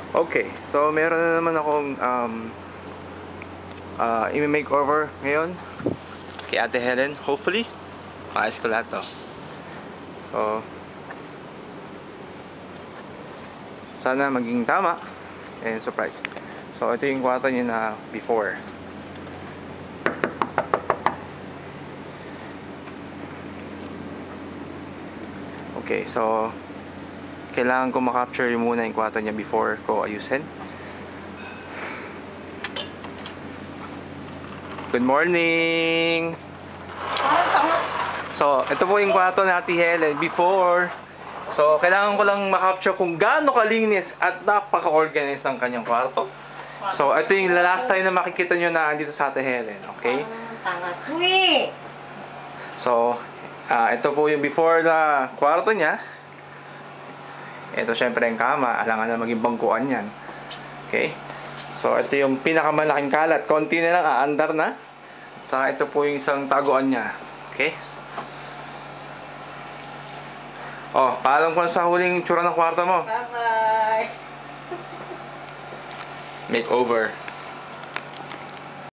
Okay, so meron na naman akong i-makeover ngayon kay Ate Helen. Hopefully, maayos ko lahat to. So, sana maging tama and surprise. So, ito yung kwarto niya na before. Okay, so kailangan ko makapture muna yung kwarto niya before ko ayusin. Good morning! So, ito po yung kwarto ni Ate Helen before. So, kailangan ko lang makapture kung gaano kalinis at napaka-organized ang kanyang kwarto. So, ito yung last time na makikita nyo na dito sa Ate Helen, okay? So, ito po yung before na kwarto niya. Ito syempre yung kama, alangan na maging bangkuan yan. Okay? So, ito yung pinakamalaking kalat. Konti na lang, aandar na. Saka ito po yung isang taguan niya. Okay? Oh, paalam ko na sa huling tsura ng kwarto mo. Bye-bye! Makeover.